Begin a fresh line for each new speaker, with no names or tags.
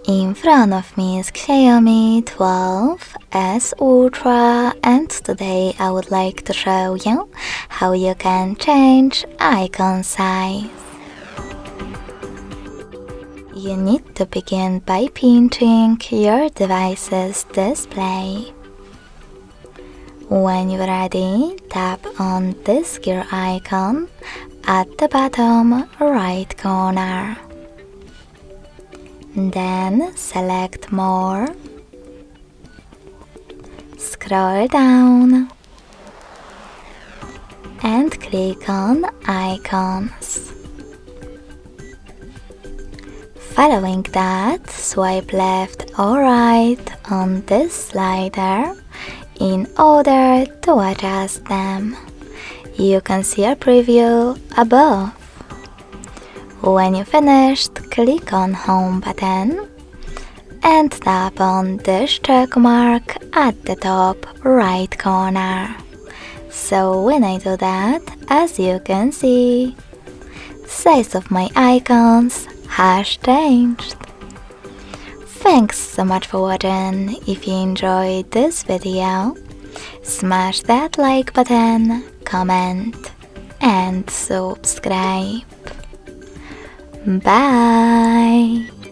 In front of me is XIAOMI 12S Ultra, and today I would like to show you how you can change icon size. You need to begin by pinching your device's display. When you're ready, tap on this gear icon at the bottom right corner. Then select More, scroll down and click on Icons. Following that, swipe left or right on this slider in order to adjust them. You can see a preview above. When you finished, click on Home button and tap on this check mark at the top right corner. So when I do that, as you can see, the size of my icons has changed. Thanks so much for watching. If you enjoyed this video, smash that like button, comment and subscribe. Bye!